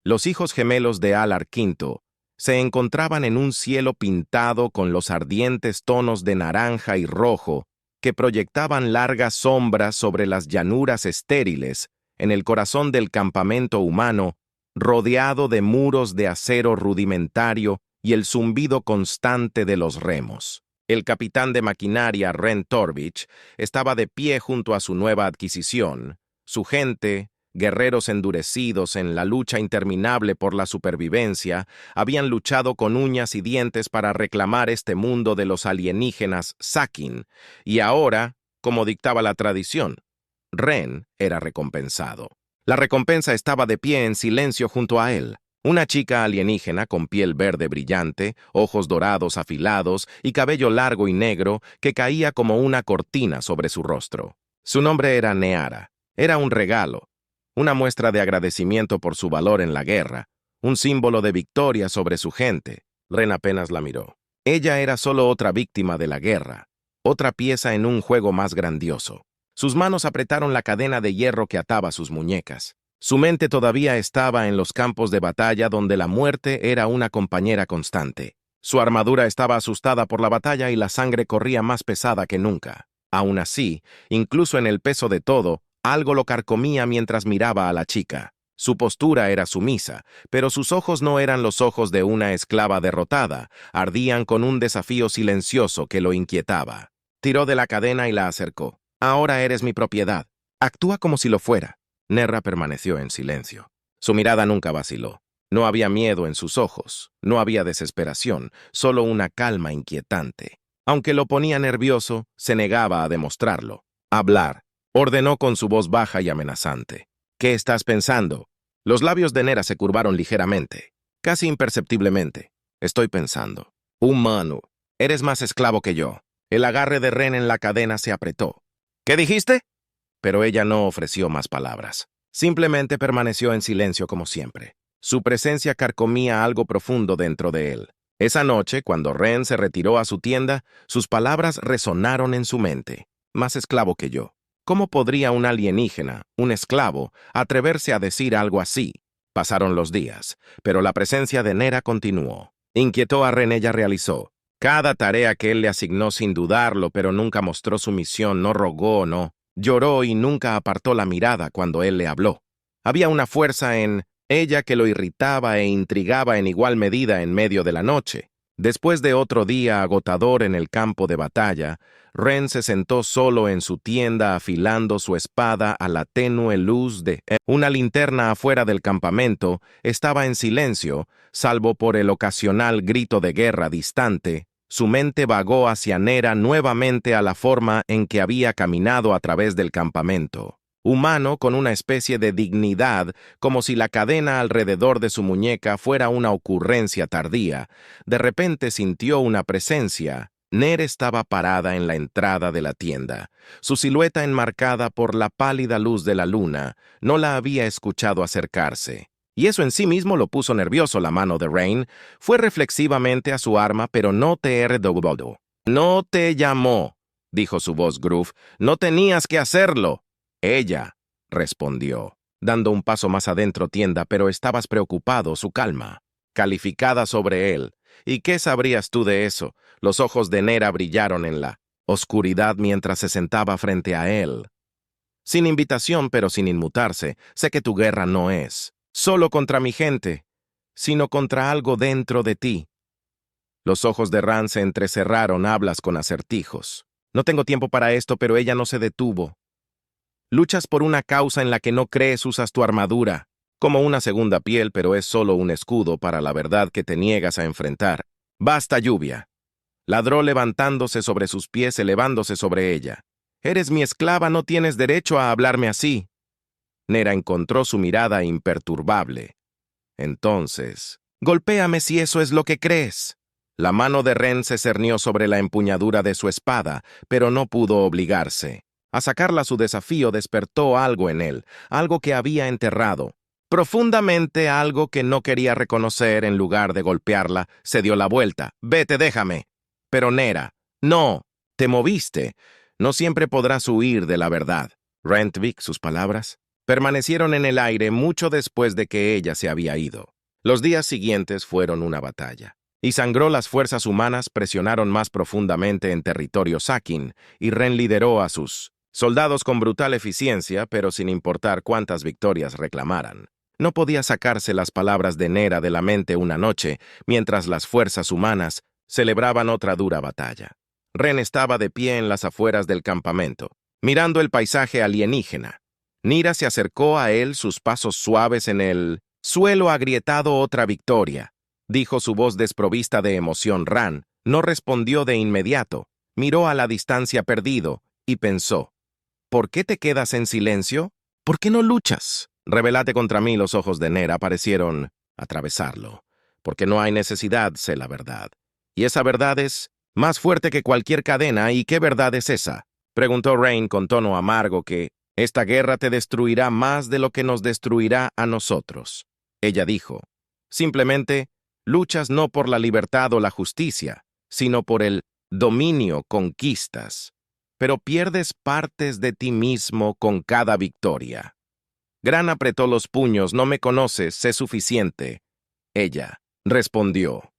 Los hijos gemelos de Alar V se encontraban en un cielo pintado con los ardientes tonos de naranja y rojo que proyectaban largas sombras sobre las llanuras estériles en el corazón del campamento humano, rodeado de muros de acero rudimentario y el zumbido constante de los remos. El capitán de maquinaria, Ren Torvich, estaba de pie junto a su nueva adquisición. Su gente, guerreros endurecidos en la lucha interminable por la supervivencia, habían luchado con uñas y dientes para reclamar este mundo de los alienígenas Sakin, y ahora, como dictaba la tradición, Ren era recompensado. La recompensa estaba de pie en silencio junto a él. Una chica alienígena con piel verde brillante, ojos dorados afilados y cabello largo y negro que caía como una cortina sobre su rostro. Su nombre era Neara. Era un regalo, una muestra de agradecimiento por su valor en la guerra, un símbolo de victoria sobre su gente. Ren apenas la miró. Ella era solo otra víctima de la guerra, otra pieza en un juego más grandioso. Sus manos apretaron la cadena de hierro que ataba sus muñecas. Su mente todavía estaba en los campos de batalla donde la muerte era una compañera constante. Su armadura estaba asustada por la batalla y la sangre corría más pesada que nunca. Aún así, incluso en el peso de todo, algo lo carcomía mientras miraba a la chica. Su postura era sumisa, pero sus ojos no eran los ojos de una esclava derrotada, ardían con un desafío silencioso que lo inquietaba. Tiró de la cadena y la acercó. «Ahora eres mi propiedad. Actúa como si lo fuera». Nerra permaneció en silencio. Su mirada nunca vaciló. No había miedo en sus ojos, no había desesperación, solo una calma inquietante. Aunque lo ponía nervioso, se negaba a demostrarlo. «Hablar», ordenó con su voz baja y amenazante. «¿Qué estás pensando?» Los labios de Nera se curvaron ligeramente, casi imperceptiblemente. «Estoy pensando. Humano, eres más esclavo que yo». El agarre de Ren en la cadena se apretó. «¿Qué dijiste?» Pero ella no ofreció más palabras. Simplemente permaneció en silencio como siempre. Su presencia carcomía algo profundo dentro de él. Esa noche, cuando Ren se retiró a su tienda, sus palabras resonaron en su mente. «Más esclavo que yo». ¿Cómo podría un alienígena, un esclavo, atreverse a decir algo así? Pasaron los días, pero la presencia de Nera continuó. Inquietó a Ren, ella realizó cada tarea que él le asignó sin dudarlo, pero nunca mostró sumisión, no rogó, no. Lloró y nunca apartó la mirada cuando él le habló. Había una fuerza en ella que lo irritaba e intrigaba en igual medida en medio de la noche. Después de otro día agotador en el campo de batalla, Ren se sentó solo en su tienda afilando su espada a la tenue luz de una linterna afuera del campamento. Estaba en silencio, salvo por el ocasional grito de guerra distante. Su mente vagó hacia Nera nuevamente a la forma en que había caminado a través del campamento. Humano, con una especie de dignidad, como si la cadena alrededor de su muñeca fuera una ocurrencia tardía. De repente sintió una presencia. Nera estaba parada en la entrada de la tienda. Su silueta enmarcada por la pálida luz de la luna no la había escuchado acercarse. Y eso en sí mismo lo puso nervioso. La mano de Ren fue reflexivamente a su arma, pero no te RW. «No te llamó», dijo su voz groove. «No tenías que hacerlo». «Ella», respondió, dando un paso más adentro tienda, «pero estabas preocupado», su calma, calificada sobre él. «¿Y qué sabrías tú de eso?» Los ojos de Nera brillaron en la oscuridad mientras se sentaba frente a él. «Sin invitación, pero sin inmutarse, sé que tu guerra no es solo contra mi gente, sino contra algo dentro de ti». Los ojos de Ran se entrecerraron, hablas con acertijos. «No tengo tiempo para esto», pero ella no se detuvo. «Luchas por una causa en la que no crees, usas tu armadura como una segunda piel, pero es solo un escudo para la verdad que te niegas a enfrentar». «Basta, lluvia», ladró levantándose sobre sus pies, elevándose sobre ella. «Eres mi esclava, no tienes derecho a hablarme así». Nera encontró su mirada imperturbable. «Entonces, golpéame si eso es lo que crees». La mano de Ren se cernió sobre la empuñadura de su espada, pero no pudo obligarse. A sacarla su desafío despertó algo en él, algo que había enterrado. Profundamente algo que no quería reconocer. En lugar de golpearla, se dio la vuelta. «Vete, déjame». «Pero Nera, no, te moviste. No siempre podrás huir de la verdad». Rentvik, sus palabras. permanecieron en el aire mucho después de que ella se había ido. Los días siguientes fueron una batalla. Y sangró. Las fuerzas humanas presionaron más profundamente en territorio Sakin, y Ren lideró a sus soldados con brutal eficiencia, pero sin importar cuántas victorias reclamaran. No podía sacarse las palabras de Nera de la mente una noche, mientras las fuerzas humanas celebraban otra dura batalla. Ren estaba de pie en las afueras del campamento, mirando el paisaje alienígena. Nira se acercó a él, sus pasos suaves en el suelo agrietado. Otra victoria, dijo su voz desprovista de emoción. Ran no respondió de inmediato, miró a la distancia perdido y pensó, ¿por qué te quedas en silencio? ¿Por qué no luchas? Rebélate contra mí. Los ojos de Nera parecieron atravesarlo. Porque no hay necesidad, sé la verdad. Y esa verdad es más fuerte que cualquier cadena. ¿Y qué verdad es esa? Preguntó Rain con tono amargo. Que esta guerra te destruirá más de lo que nos destruirá a nosotros. Ella dijo, simplemente, luchas no por la libertad o la justicia, sino por el dominio. Conquistas, pero pierdes partes de ti mismo con cada victoria. Gran apretó los puños. No me conoces, sé suficiente. Ella respondió,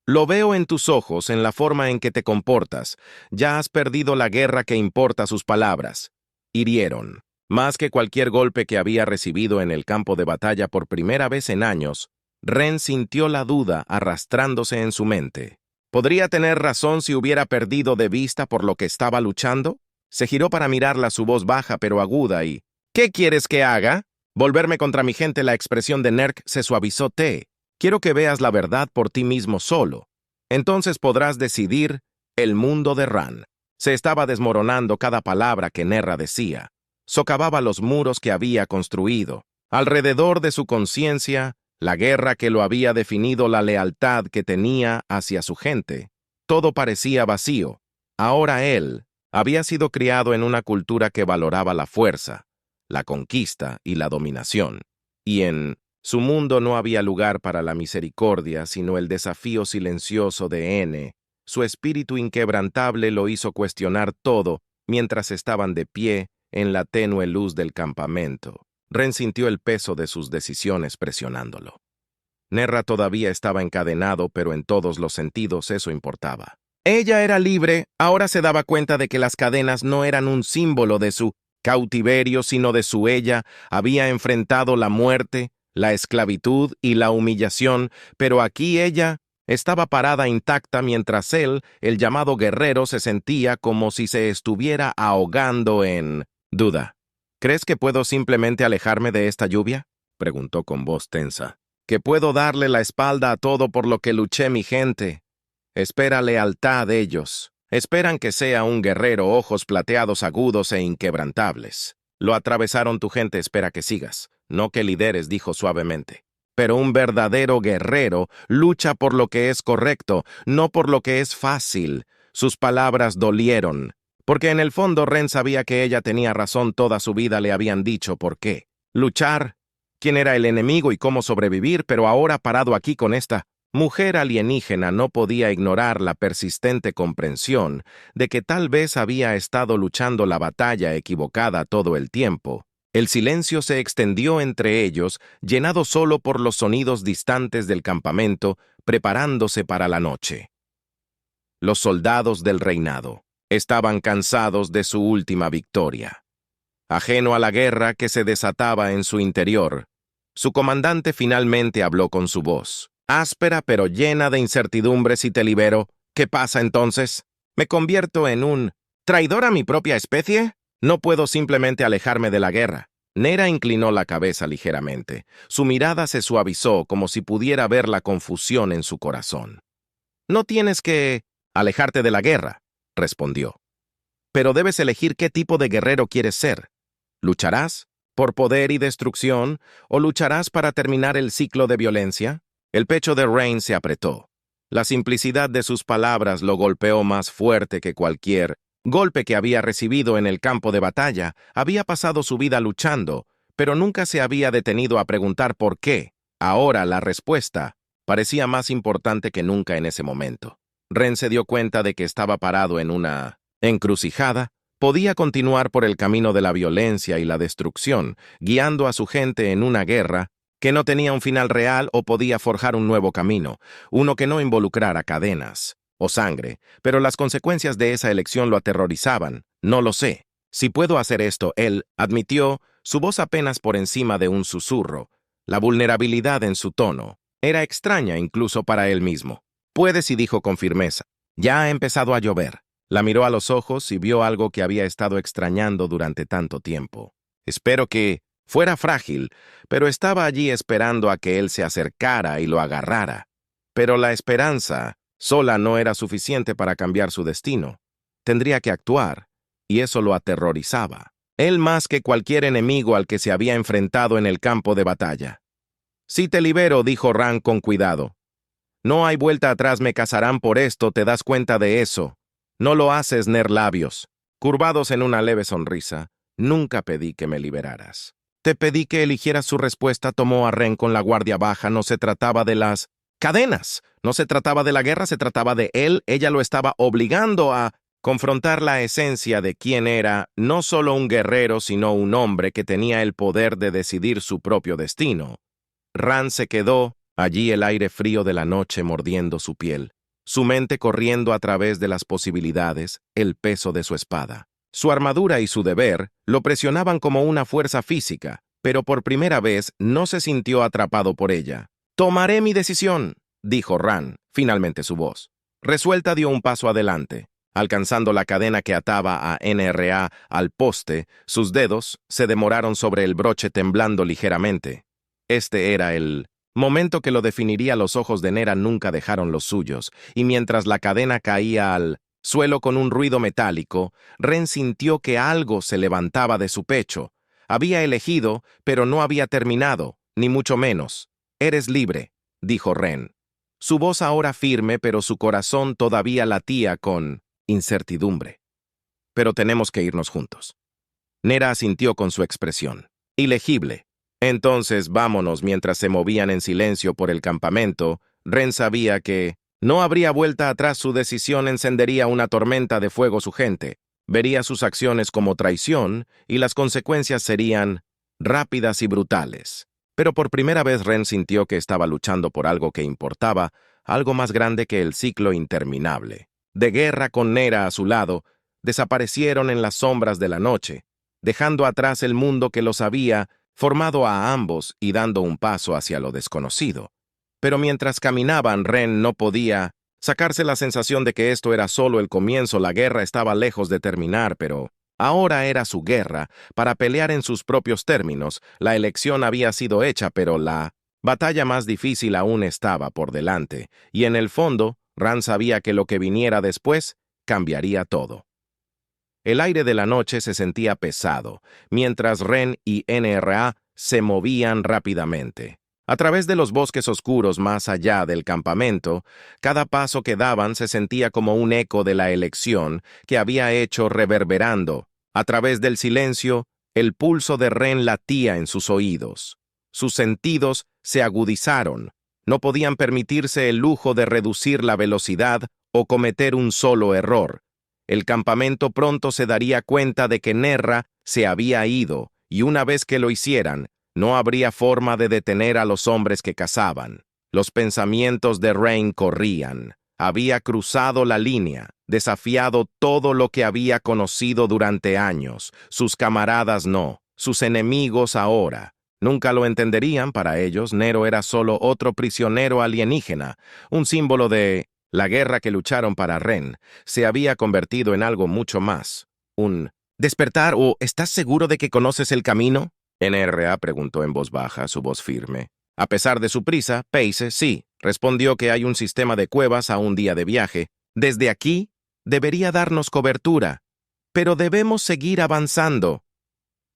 lo veo en tus ojos, en la forma en que te comportas. Ya has perdido la guerra. Que importa sus palabras. Hirieron. Más que cualquier golpe que había recibido en el campo de batalla por primera vez en años, Ren sintió la duda arrastrándose en su mente. ¿Podría tener razón si hubiera perdido de vista por lo que estaba luchando? Se giró para mirarla, su voz baja pero aguda. Y ¿qué quieres que haga? Volverme contra mi gente. La expresión de Nerk se suavizó. Quiero que veas la verdad por ti mismo solo. Entonces podrás decidir. El mundo de Ran se estaba desmoronando. Cada palabra que Nerra decía socavaba los muros que había construido alrededor de su conciencia, la guerra que lo había definido, la lealtad que tenía hacia su gente. Todo parecía vacío. Ahora él había sido criado en una cultura que valoraba la fuerza, la conquista y la dominación, y en su mundo no había lugar para la misericordia, sino el desafío silencioso de N. Su espíritu inquebrantable lo hizo cuestionar todo mientras estaban de pie en la tenue luz del campamento. Ren sintió el peso de sus decisiones presionándolo. Nerra todavía estaba encadenado, pero en todos los sentidos eso importaba. Ella era libre. Ahora se daba cuenta de que las cadenas no eran un símbolo de su cautiverio, sino de su ella. Había enfrentado la muerte, la esclavitud y la humillación, pero aquí ella estaba parada intacta mientras él, el llamado guerrero, se sentía como si se estuviera ahogando en duda. ¿Crees que puedo simplemente alejarme de esta lluvia? Preguntó con voz tensa. ¿Que puedo darle la espalda a todo por lo que luché mi gente? Espera lealtad de ellos. Esperan que sea un guerrero, ojos plateados agudos e inquebrantables. Lo atravesaron tu gente, espera que sigas, no que lideres, dijo suavemente. Pero un verdadero guerrero lucha por lo que es correcto, no por lo que es fácil. Sus palabras dolieron, porque en el fondo Ren sabía que ella tenía razón. Toda su vida le habían dicho por qué luchar, quién era el enemigo y cómo sobrevivir, pero ahora parado aquí con esta mujer alienígena no podía ignorar la persistente comprensión de que tal vez había estado luchando la batalla equivocada todo el tiempo. El silencio se extendió entre ellos, llenado solo por los sonidos distantes del campamento, preparándose para la noche. Los soldados del reinado estaban cansados de su última victoria. Ajeno a la guerra que se desataba en su interior, su comandante finalmente habló con su voz áspera pero llena de incertidumbre. Si te libero, ¿qué pasa entonces? ¿Me convierto en un traidor a mi propia especie? No puedo simplemente alejarme de la guerra. Nera inclinó la cabeza ligeramente. Su mirada se suavizó como si pudiera ver la confusión en su corazón. No tienes que alejarte de la guerra, respondió. Pero debes elegir qué tipo de guerrero quieres ser. ¿Lucharás por poder y destrucción o lucharás para terminar el ciclo de violencia? El pecho de Rain se apretó. La simplicidad de sus palabras lo golpeó más fuerte que cualquier golpe que había recibido en el campo de batalla. Había pasado su vida luchando, pero nunca se había detenido a preguntar por qué. Ahora la respuesta parecía más importante que nunca en ese momento. Ren se dio cuenta de que estaba parado en una encrucijada, Podía continuar por el camino de la violencia y la destrucción, guiando a su gente en una guerra que no tenía un final real, o podía forjar un nuevo camino, uno que no involucrara cadenas o sangre, pero las consecuencias de esa elección lo aterrorizaban. No lo sé. Si puedo hacer esto, él admitió, su voz apenas por encima de un susurro. La vulnerabilidad en su tono era extraña incluso para él mismo. Puedes, y dijo con firmeza. Ya ha empezado a llover. La miró a los ojos y vio algo que había estado extrañando durante tanto tiempo. Espero que fuera frágil, pero estaba allí esperando a que él se acercara y lo agarrara. Pero la esperanza sola no era suficiente para cambiar su destino. Tendría que actuar, y eso lo aterrorizaba. Él más que cualquier enemigo al que se había enfrentado en el campo de batalla. Si te libero, dijo Ran con cuidado. No hay vuelta atrás, me casarán por esto, ¿te das cuenta de eso? No lo haces, labios curvados en una leve sonrisa. Nunca pedí que me liberaras. Te pedí que eligieras su respuesta, tomó a Ren con la guardia baja. No se trataba de las cadenas, no se trataba de la guerra, se trataba de él. Ella lo estaba obligando a confrontar la esencia de quién era, no solo un guerrero, sino un hombre que tenía el poder de decidir su propio destino. Ran se quedó allí, el aire frío de la noche mordiendo su piel, su mente corriendo a través de las posibilidades, el peso de su espada. Su armadura y su deber lo presionaban como una fuerza física, pero por primera vez no se sintió atrapado por ella. «Tomaré mi decisión», dijo Ran, finalmente su voz. Resuelta dio un paso adelante. Alcanzando la cadena que ataba a NRA al poste, sus dedos se demoraron sobre el broche temblando ligeramente. Este era el momento que lo definiría. Los ojos de Nera nunca dejaron los suyos, y mientras la cadena caía al suelo con un ruido metálico, Ren sintió que algo se levantaba de su pecho. Había elegido, pero no había terminado, ni mucho menos. «Eres libre», dijo Ren. Su voz ahora firme, pero su corazón todavía latía con incertidumbre. «Pero tenemos que irnos juntos». Nera asintió con su expresión. «Ilegible». «Entonces vámonos». Mientras se movían en silencio por el campamento, Ren sabía que no habría vuelta atrás. Su decisión encendería una tormenta de fuego. Su gente vería sus acciones como traición y las consecuencias serían rápidas y brutales. Pero por primera vez Ren sintió que estaba luchando por algo que importaba, algo más grande que el ciclo interminable. De guerra, con Nera a su lado, desaparecieron en las sombras de la noche, dejando atrás el mundo que los había formado a ambos y dando un paso hacia lo desconocido. Pero mientras caminaban, Ren no podía sacarse la sensación de que esto era solo el comienzo. La guerra estaba lejos de terminar, pero ahora era su guerra, para pelear en sus propios términos. La elección había sido hecha, pero la batalla más difícil aún estaba por delante, y en el fondo, Ran sabía que lo que viniera después cambiaría todo. El aire de la noche se sentía pesado, mientras Ren y NRA se movían rápidamente. A través de los bosques oscuros más allá del campamento, cada paso que daban se sentía como un eco de la elección que había hecho, reverberando. A través del silencio, el pulso de Ren latía en sus oídos. Sus sentidos se agudizaron. No podían permitirse el lujo de reducir la velocidad o cometer un solo error. El campamento pronto se daría cuenta de que Nerra se había ido, y una vez que lo hicieran, no habría forma de detener a los hombres que cazaban. Los pensamientos de Ren corrían. Había cruzado la línea, desafiado todo lo que había conocido durante años. Sus camaradas no, sus enemigos ahora. Nunca lo entenderían. Para ellos, Nero era solo otro prisionero alienígena, un símbolo de la guerra que lucharon. Para Ren se había convertido en algo mucho más. Un despertar. ¿O estás seguro de que conoces el camino? NRA preguntó en voz baja, su voz firme. A pesar de su prisa, Pace sí, respondió que hay un sistema de cuevas a un día de viaje. Desde aquí, debería darnos cobertura, pero debemos seguir avanzando.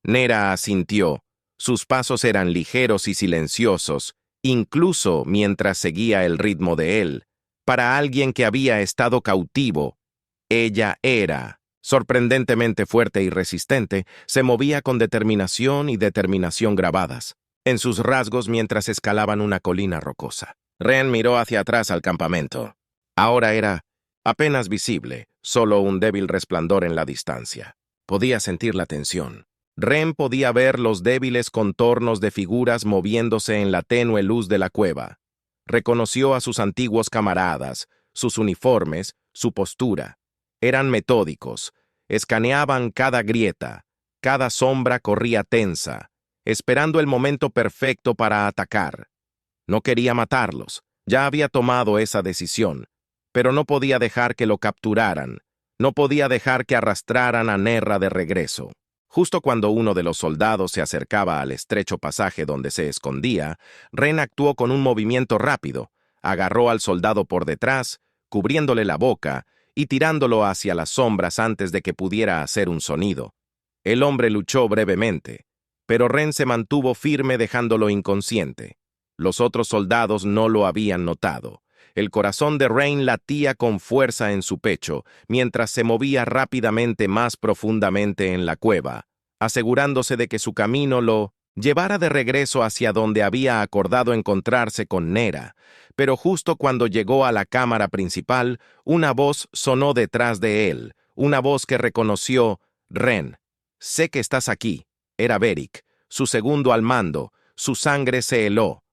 Nera asintió. Sus pasos eran ligeros y silenciosos, incluso mientras seguía el ritmo de él. Para alguien que había estado cautivo, ella era sorprendentemente fuerte y resistente. Se movía con determinación y determinación grabadas en sus rasgos mientras escalaban una colina rocosa. Ren miró hacia atrás al campamento. Ahora era apenas visible, solo un débil resplandor en la distancia. Podía sentir la tensión. Ren podía ver los débiles contornos de figuras moviéndose en la tenue luz de la cueva. Reconoció a sus antiguos camaradas, sus uniformes, su postura. Eran metódicos, escaneaban cada grieta, cada sombra corría tensa, esperando el momento perfecto para atacar. No quería matarlos, ya había tomado esa decisión, pero no podía dejar que lo capturaran, no podía dejar que arrastraran a Nerra de regreso. Justo cuando uno de los soldados se acercaba al estrecho pasaje donde se escondía, Ren actuó con un movimiento rápido, agarró al soldado por detrás, cubriéndole la boca y tirándolo hacia las sombras antes de que pudiera hacer un sonido. El hombre luchó brevemente, pero Ren se mantuvo firme dejándolo inconsciente. Los otros soldados no lo habían notado. El corazón de Ren latía con fuerza en su pecho, mientras se movía rápidamente más profundamente en la cueva, asegurándose de que su camino lo llevara de regreso hacia donde había acordado encontrarse con Nera. Pero justo cuando llegó a la cámara principal, una voz sonó detrás de él, una voz que reconoció: «Ren, sé que estás aquí». Era Beric, su segundo al mando. Su sangre se heló.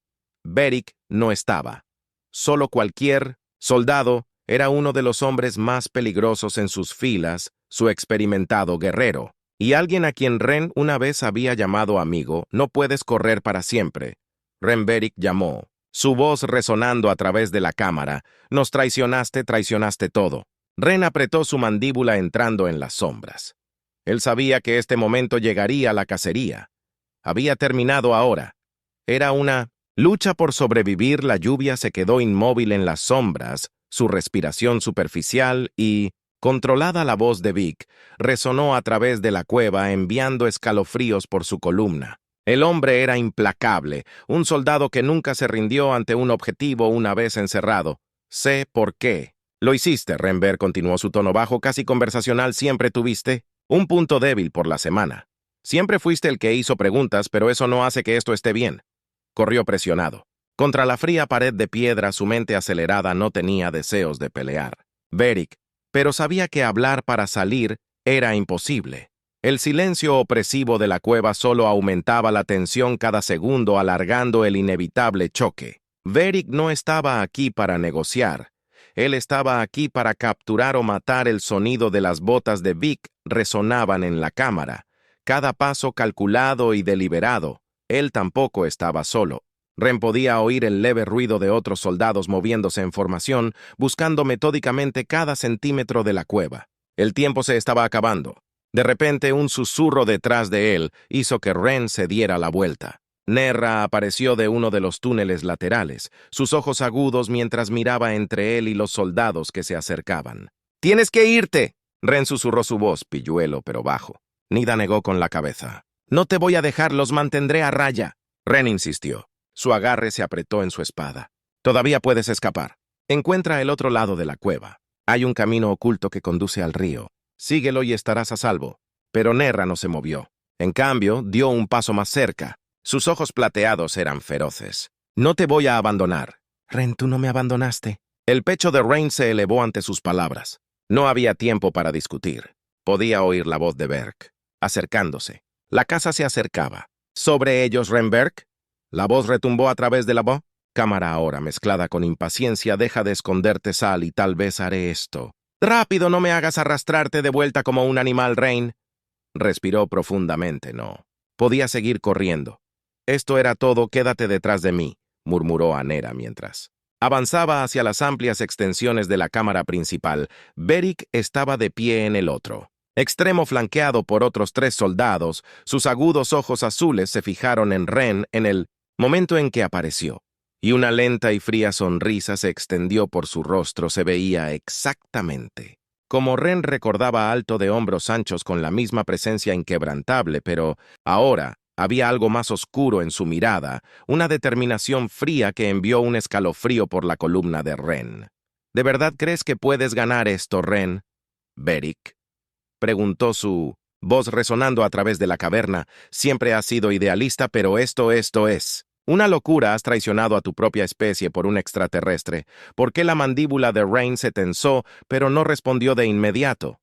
Beric no estaba. Solo cualquier soldado era uno de los hombres más peligrosos en sus filas, su experimentado guerrero. Y alguien a quien Ren una vez había llamado amigo. «No puedes correr para siempre». Ren Beric llamó, su voz resonando a través de la cámara. «Nos traicionaste, traicionaste todo». Ren apretó su mandíbula entrando en las sombras. Él sabía que este momento llegaría a la cacería. Había terminado ahora. Era una lucha por sobrevivir. La lluvia se quedó inmóvil en las sombras, su respiración superficial y, controlada, la voz de Vic resonó a través de la cueva, enviando escalofríos por su columna. El hombre era implacable, un soldado que nunca se rindió ante un objetivo una vez encerrado. «Sé por qué». «Lo hiciste», Renberg continuó, su tono bajo, casi conversacional. «Siempre tuviste un punto débil por la semana. Siempre fuiste el que hizo preguntas, pero eso no hace que esto esté bien». Corrió presionado. Contra la fría pared de piedra, su mente acelerada no tenía deseos de pelear. Beric, pero sabía que hablar para salir era imposible. El silencio opresivo de la cueva solo aumentaba la tensión cada segundo, alargando el inevitable choque. Beric no estaba aquí para negociar. Él estaba aquí para capturar o matar. El sonido de las botas de Vic resonaban en la cámara, cada paso calculado y deliberado. Él tampoco estaba solo. Ren podía oír el leve ruido de otros soldados moviéndose en formación, buscando metódicamente cada centímetro de la cueva. El tiempo se estaba acabando. De repente, un susurro detrás de él hizo que Ren se diera la vuelta. Nerra apareció de uno de los túneles laterales, sus ojos agudos mientras miraba entre él y los soldados que se acercaban. «¡Tienes que irte!», Ren susurró, su voz pilluelo pero bajo. Nida negó con la cabeza. «No te voy a dejar, los mantendré a raya». Ren insistió. Su agarre se apretó en su espada. «Todavía puedes escapar. Encuentra el otro lado de la cueva. Hay un camino oculto que conduce al río. Síguelo y estarás a salvo». Pero Nerra no se movió. En cambio, dio un paso más cerca. Sus ojos plateados eran feroces. «No te voy a abandonar». «Ren, tú no me abandonaste». El pecho de Ren se elevó ante sus palabras. No había tiempo para discutir. Podía oír la voz de Berg, acercándose. La casa se acercaba. «¿Sobre ellos, Renberg?». La voz retumbó a través de la voz. «Cámara ahora, mezclada con impaciencia. Deja de esconderte, Sal, y tal vez haré esto». «Rápido, no me hagas arrastrarte de vuelta como un animal, Ren». Respiró profundamente. No podía seguir corriendo. «Esto era todo, quédate detrás de mí», murmuró a Nera mientras avanzaba hacia las amplias extensiones de la cámara principal. Beric estaba de pie en el otro extremo, flanqueado por otros 3 soldados. Sus agudos ojos azules se fijaron en Ren en el momento en que apareció, y una lenta y fría sonrisa se extendió por su rostro. Se veía exactamente como Ren recordaba, alto, de hombros anchos, con la misma presencia inquebrantable, pero ahora había algo más oscuro en su mirada, una determinación fría que envió un escalofrío por la columna de Ren. «¿De verdad crees que puedes ganar esto, Ren?» «Beric», preguntó, su voz resonando a través de la caverna. «Siempre has sido idealista, pero esto es una locura. Has traicionado a tu propia especie por un extraterrestre». ¿Por qué? La mandíbula de Ren se tensó, pero no respondió de inmediato.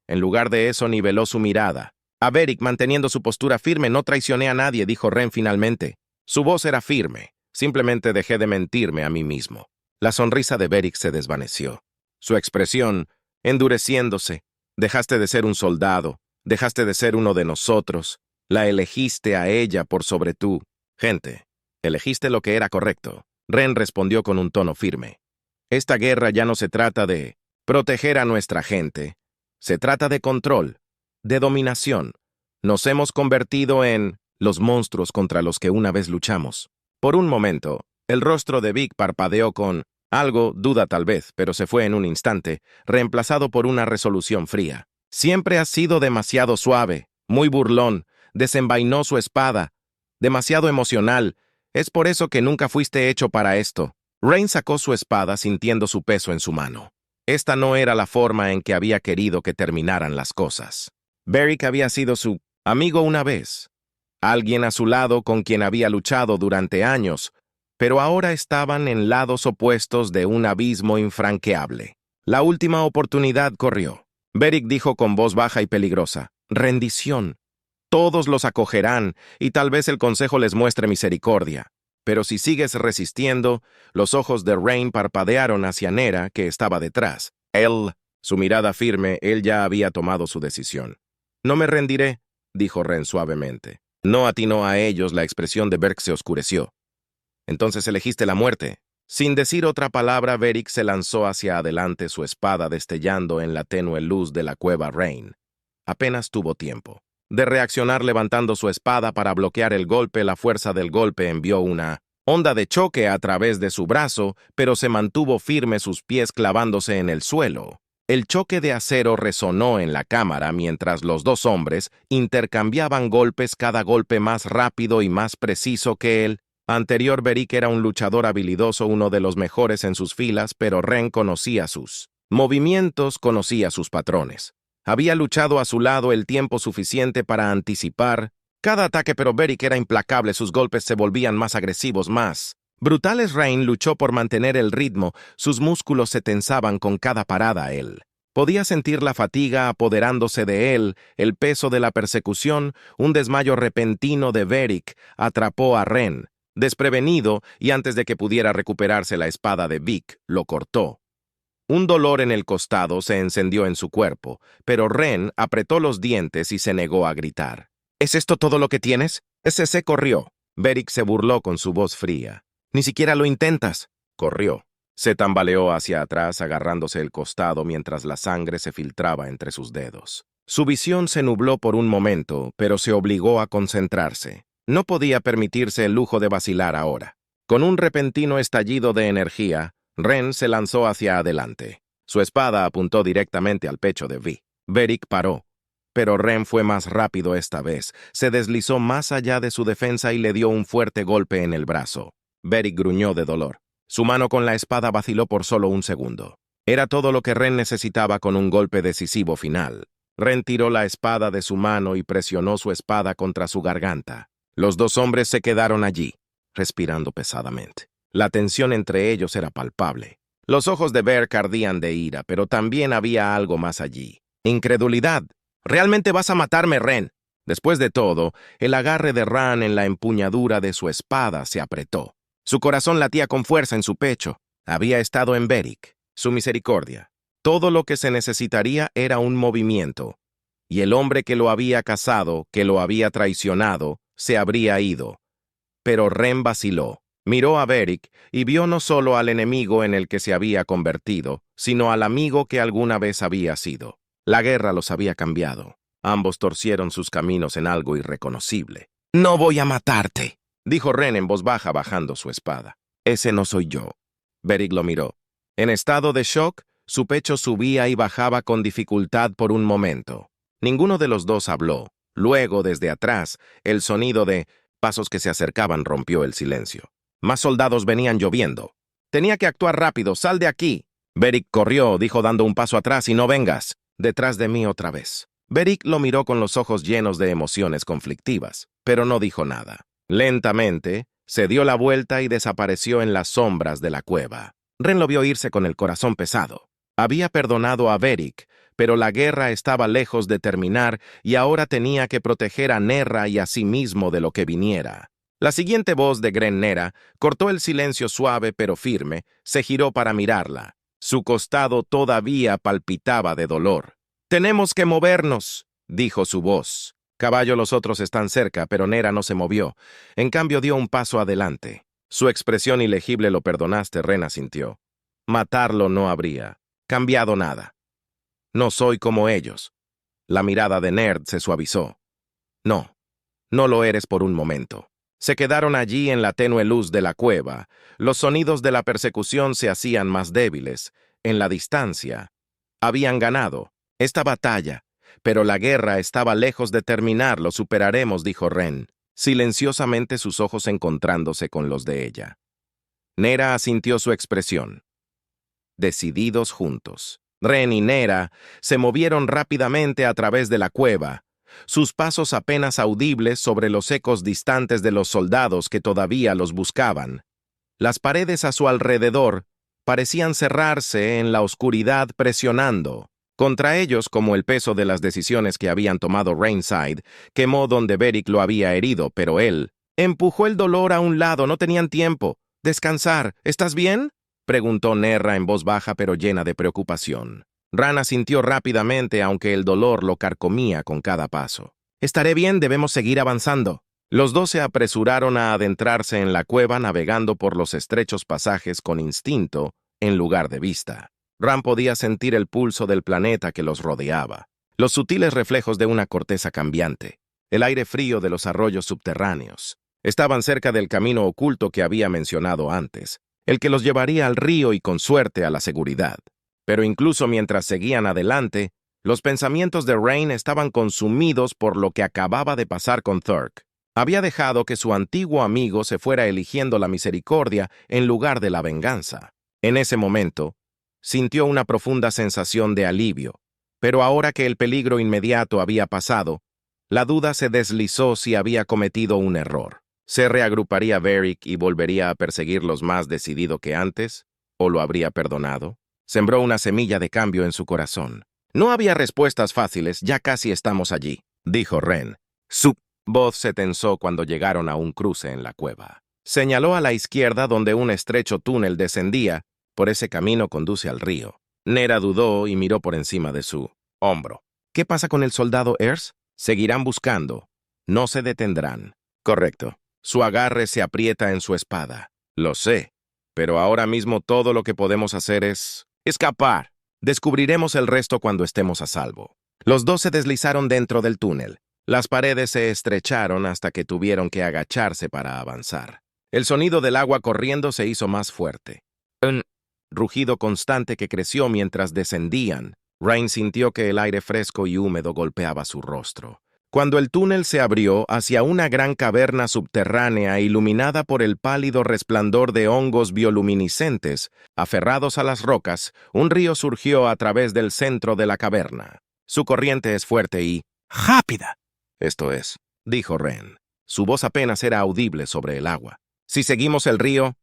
En lugar de eso, niveló su mirada. A Beric, manteniendo su postura firme, no traicioné a nadie, dijo Ren finalmente. Su voz era firme. Simplemente dejé de mentirme a mí mismo. La sonrisa de Beric se desvaneció. Su expresión, endureciéndose. Dejaste de ser un soldado. Dejaste de ser uno de nosotros. La elegiste a ella por sobre tú. Gente, elegiste lo que era correcto. Ren respondió con un tono firme. Esta guerra ya no se trata de proteger a nuestra gente. Se trata de control, de dominación. Nos hemos convertido en los monstruos contra los que una vez luchamos. Por un momento, el rostro de Vic parpadeó con algo, duda tal vez, pero se fue en un instante, reemplazado por una resolución fría. Siempre has sido demasiado suave, muy burlón, desenvainó su espada, demasiado emocional. Es por eso que nunca fuiste hecho para esto. Rain sacó su espada sintiendo su peso en su mano. Esta no era la forma en que había querido que terminaran las cosas. Beric había sido su amigo una vez, alguien a su lado con quien había luchado durante años, pero ahora estaban en lados opuestos de un abismo infranqueable. La última oportunidad corrió. Beric dijo con voz baja y peligrosa, rendición. Todos los acogerán y tal vez el consejo les muestre misericordia. Pero si sigues resistiendo, los ojos de Rain parpadearon hacia Nera, que estaba detrás. Su mirada firme, él ya había tomado su decisión. No me rendiré, dijo Ren suavemente. No atinó a ellos, la expresión de Beric se oscureció. Entonces elegiste la muerte. Sin decir otra palabra, Beric se lanzó hacia adelante, su espada destellando en la tenue luz de la cueva Rain. Apenas tuvo tiempo de reaccionar levantando su espada para bloquear el golpe. La fuerza del golpe envió una onda de choque a través de su brazo, pero se mantuvo firme, sus pies clavándose en el suelo. El choque de acero resonó en la cámara mientras los dos hombres intercambiaban golpes, cada golpe más rápido y más preciso que el anterior. Beric era un luchador habilidoso, uno de los mejores en sus filas, pero Ren conocía sus movimientos, conocía sus patrones. Había luchado a su lado el tiempo suficiente para anticipar cada ataque, pero Beric era implacable, sus golpes se volvían más agresivos, más brutales. Rain luchó por mantener el ritmo, sus músculos se tensaban con cada parada. Él podía sentir la fatiga apoderándose de él, el peso de la persecución. Un desmayo repentino de Beric atrapó a Ren, desprevenido, y antes de que pudiera recuperarse, la espada de Vic lo cortó. Un dolor en el costado se encendió en su cuerpo, pero Ren apretó los dientes y se negó a gritar. ¿Es esto todo lo que tienes? Ese se corrió. Beric se burló con su voz fría. Ni siquiera lo intentas. Corrió. Se tambaleó hacia atrás agarrándose el costado mientras la sangre se filtraba entre sus dedos. Su visión se nubló por un momento, pero se obligó a concentrarse. No podía permitirse el lujo de vacilar ahora. Con un repentino estallido de energía, Ren se lanzó hacia adelante. Su espada apuntó directamente al pecho de Vi. Beric paró, pero Ren fue más rápido esta vez. Se deslizó más allá de su defensa y le dio un fuerte golpe en el brazo. Beric gruñó de dolor. Su mano con la espada vaciló por solo un segundo. Era todo lo que Ren necesitaba con un golpe decisivo final. Ren tiró la espada de su mano y presionó su espada contra su garganta. Los dos hombres se quedaron allí, respirando pesadamente. La tensión entre ellos era palpable. Los ojos de Beric ardían de ira, pero también había algo más allí. Incredulidad. ¿Realmente vas a matarme, Ren? Después de todo, el agarre de Ran en la empuñadura de su espada se apretó. Su corazón latía con fuerza en su pecho. Había estado en Beric, su misericordia. Todo lo que se necesitaría era un movimiento. Y el hombre que lo había cazado, que lo había traicionado, se habría ido. Pero Ren vaciló. Miró a Beric y vio no solo al enemigo en el que se había convertido, sino al amigo que alguna vez había sido. La guerra los había cambiado. Ambos torcieron sus caminos en algo irreconocible. «No voy a matarte», dijo Ren en voz baja bajando su espada. «Ese no soy yo». Beric lo miró. En estado de shock, su pecho subía y bajaba con dificultad por un momento. Ninguno de los dos habló. Luego, desde atrás, el sonido de pasos que se acercaban rompió el silencio. Más soldados venían lloviendo. Tenía que actuar rápido. «Sal de aquí». Beric corrió, dijo dando un paso atrás, «y no vengas detrás de mí otra vez». Beric lo miró con los ojos llenos de emociones conflictivas, pero no dijo nada. Lentamente, se dio la vuelta y desapareció en las sombras de la cueva. Ren lo vio irse con el corazón pesado. Había perdonado a Beric, pero la guerra estaba lejos de terminar y ahora tenía que proteger a Nerra y a sí mismo de lo que viniera. La siguiente voz de Gren Nera cortó el silencio suave pero firme, se giró para mirarla. Su costado todavía palpitaba de dolor. «Tenemos que movernos», dijo su voz. «Caballo, los otros están cerca», pero Nera no se movió. En cambio dio un paso adelante. Su expresión ilegible. «Lo perdonaste», Ren asintió. «Matarlo no habría cambiado nada. No soy como ellos». La mirada de Nerd se suavizó. «No, no lo eres por un momento». Se quedaron allí en la tenue luz de la cueva. Los sonidos de la persecución se hacían más débiles. En la distancia, habían ganado esta batalla, pero la guerra estaba lejos de terminar. «Lo superaremos», dijo Ren, silenciosamente, sus ojos encontrándose con los de ella. Nera asintió su expresión. Decididos juntos, Ren y Nera se movieron rápidamente a través de la cueva, sus pasos apenas audibles sobre los ecos distantes de los soldados que todavía los buscaban. Las paredes a su alrededor parecían cerrarse en la oscuridad, presionando contra ellos como el peso de las decisiones que habían tomado. Rainside quemó donde Beric lo había herido, pero él empujó el dolor a un lado. No tenían tiempo. «Descansar. ¿Estás bien?», preguntó Nerra en voz baja pero llena de preocupación. Ran asintió rápidamente, aunque el dolor lo carcomía con cada paso. «Estaré bien, debemos seguir avanzando». Los dos se apresuraron a adentrarse en la cueva, navegando por los estrechos pasajes con instinto en lugar de vista. Ran podía sentir el pulso del planeta que los rodeaba, los sutiles reflejos de una corteza cambiante, el aire frío de los arroyos subterráneos. Estaban cerca del camino oculto que había mencionado antes, el que los llevaría al río y, con suerte, a la seguridad. Pero incluso mientras seguían adelante, los pensamientos de Rain estaban consumidos por lo que acababa de pasar con Thurk. Había dejado que su antiguo amigo se fuera eligiendo la misericordia en lugar de la venganza. En ese momento, sintió una profunda sensación de alivio, pero ahora que el peligro inmediato había pasado, la duda se deslizó si había cometido un error. ¿Se reagruparía Beric y volvería a perseguirlos más decidido que antes? ¿O lo habría perdonado? Sembró una semilla de cambio en su corazón. «No había respuestas fáciles, ya casi estamos allí», dijo Ren. Su voz se tensó cuando llegaron a un cruce en la cueva. Señaló a la izquierda, donde un estrecho túnel descendía. «Por ese camino conduce al río». Nera dudó y miró por encima de su hombro. «¿Qué pasa con el soldado Ers?» «Seguirán buscando. No se detendrán». «Correcto». Su agarre se aprieta en su espada. «Lo sé, pero ahora mismo todo lo que podemos hacer es escapar. Descubriremos el resto cuando estemos a salvo». Los dos se deslizaron dentro del túnel. Las paredes se estrecharon hasta que tuvieron que agacharse para avanzar. El sonido del agua corriendo se hizo más fuerte. Un rugido constante que creció mientras descendían. Rain sintió que el aire fresco y húmedo golpeaba su rostro. Cuando el túnel se abrió hacia una gran caverna subterránea iluminada por el pálido resplandor de hongos bioluminiscentes, aferrados a las rocas, un río surgió a través del centro de la caverna. Su corriente es fuerte y rápida. «Esto es», dijo Ren. Su voz apenas era audible sobre el agua. «Si seguimos el río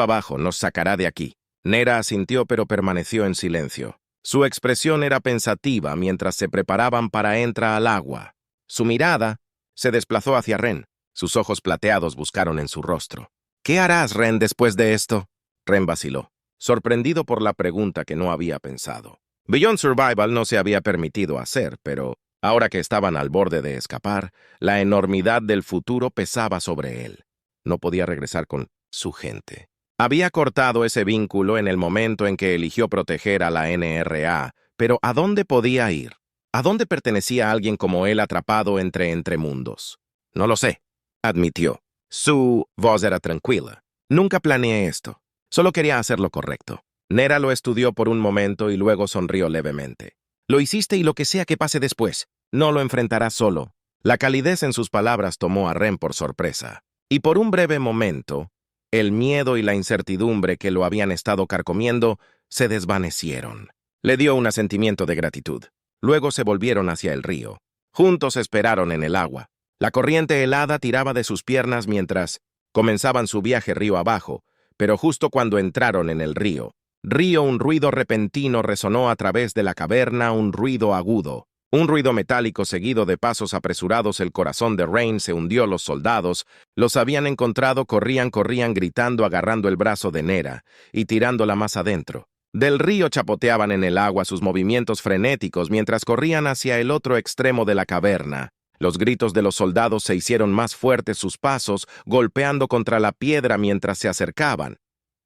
abajo, nos sacará de aquí». Nera asintió pero permaneció en silencio. Su expresión era pensativa mientras se preparaban para entrar al agua. Su mirada se desplazó hacia Ren. Sus ojos plateados buscaron en su rostro. «¿Qué harás, Ren, después de esto?» Ren vaciló, sorprendido por la pregunta que no había pensado. Beyond Survival no se había permitido hacer, pero ahora que estaban al borde de escapar, la enormidad del futuro pesaba sobre él. No podía regresar con su gente. Había cortado ese vínculo en el momento en que eligió proteger a la NRA, pero ¿a dónde podía ir? ¿A dónde pertenecía alguien como él atrapado entre mundos? «No lo sé», admitió. Su voz era tranquila. «Nunca planeé esto. Solo quería hacer lo correcto». Nera lo estudió por un momento y luego sonrió levemente. «Lo hiciste y lo que sea que pase después, no lo enfrentarás solo». La calidez en sus palabras tomó a Ren por sorpresa. Y por un breve momento, el miedo y la incertidumbre que lo habían estado carcomiendo se desvanecieron. Le dio un sentimiento de gratitud. Luego se volvieron hacia el río. Juntos esperaron en el agua. La corriente helada tiraba de sus piernas mientras comenzaban su viaje río abajo, pero justo cuando entraron en el río, Río, un ruido repentino resonó a través de la caverna, un ruido agudo. Un ruido metálico seguido de pasos apresurados. El corazón de Rain se hundió. Los soldados los habían encontrado, corrían, gritando, agarrando el brazo de Nera y tirándola más adentro. Del río chapoteaban en el agua, sus movimientos frenéticos mientras corrían hacia el otro extremo de la caverna. Los gritos de los soldados se hicieron más fuertes, sus pasos golpeando contra la piedra mientras se acercaban.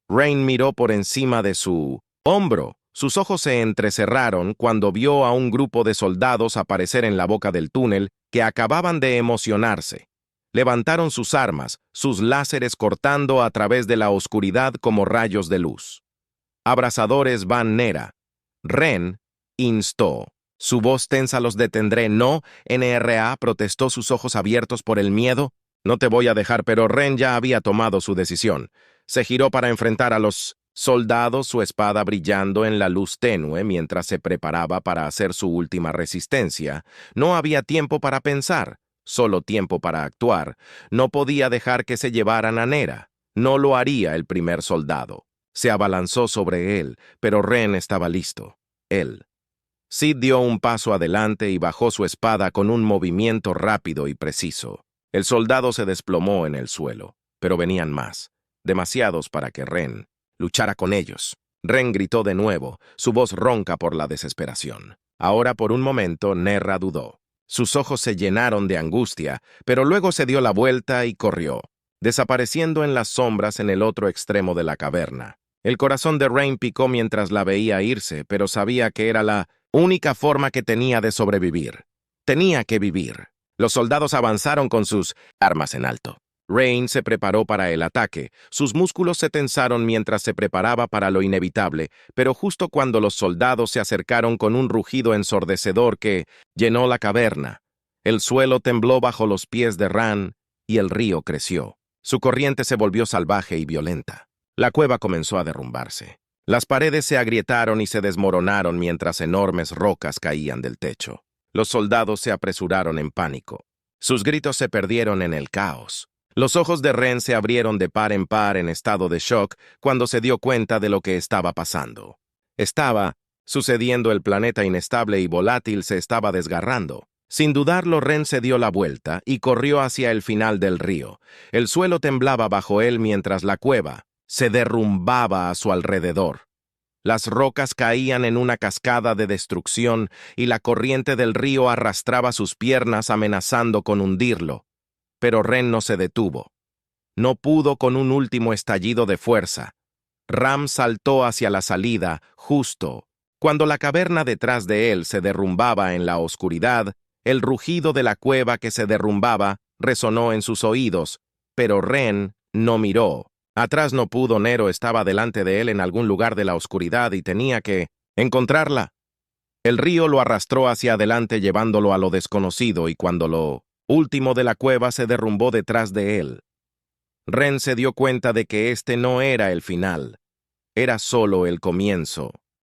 Rain miró por encima de su hombro. Sus ojos se entrecerraron cuando vio a un grupo de soldados aparecer en la boca del túnel que acababan de emocionarse. Levantaron sus armas, sus láseres cortando a través de la oscuridad como rayos de luz. Abrasadores van Nera. Ren instó. Su voz tensa: los detendré. No, NRA protestó, sus ojos abiertos por el miedo. No te voy a dejar, pero Ren ya había tomado su decisión. Se giró para enfrentar a los soldados, su espada brillando en la luz tenue mientras se preparaba para hacer su última resistencia. No había tiempo para pensar, solo tiempo para actuar. No podía dejar que se llevaran a Nera. No lo haría el primer soldado. Se abalanzó sobre él, pero Ren estaba listo. Sid dio un paso adelante y bajó su espada con un movimiento rápido y preciso. El soldado se desplomó en el suelo, pero venían más, demasiados para que Ren luchara con ellos. Ren gritó de nuevo, su voz ronca por la desesperación. Ahora por un momento Nera dudó. Sus ojos se llenaron de angustia, pero luego se dio la vuelta y corrió, desapareciendo en las sombras en el otro extremo de la caverna. El corazón de Rain picó mientras la veía irse, pero sabía que era la única forma que tenía de sobrevivir. Tenía que vivir. Los soldados avanzaron con sus armas en alto. Rain se preparó para el ataque. Sus músculos se tensaron mientras se preparaba para lo inevitable, pero justo cuando los soldados se acercaron con un rugido ensordecedor que llenó la caverna, el suelo tembló bajo los pies de Ran y el río creció. Su corriente se volvió salvaje y violenta. La cueva comenzó a derrumbarse. Las paredes se agrietaron y se desmoronaron mientras enormes rocas caían del techo. Los soldados se apresuraron en pánico. Sus gritos se perdieron en el caos. Los ojos de Ren se abrieron de par en par en estado de shock cuando se dio cuenta de lo que estaba pasando. Estaba sucediendo, el planeta inestable y volátil se estaba desgarrando. Sin dudarlo, Ren se dio la vuelta y corrió hacia el final del río. El suelo temblaba bajo él mientras la cueva se derrumbaba a su alrededor. Las rocas caían en una cascada de destrucción y la corriente del río arrastraba sus piernas amenazando con hundirlo. Pero Ren no se detuvo. No pudo con un último estallido de fuerza. Ram saltó hacia la salida, justo cuando la caverna detrás de él se derrumbaba en la oscuridad. El rugido de la cueva que se derrumbaba resonó en sus oídos, pero Ren no miró. Atrás no pudo. Nero estaba delante de él en algún lugar de la oscuridad y tenía que encontrarla. El río lo arrastró hacia adelante llevándolo a lo desconocido, y cuando lo último de la cueva se derrumbó detrás de él, Ren se dio cuenta de que este no era el final, era solo el comienzo.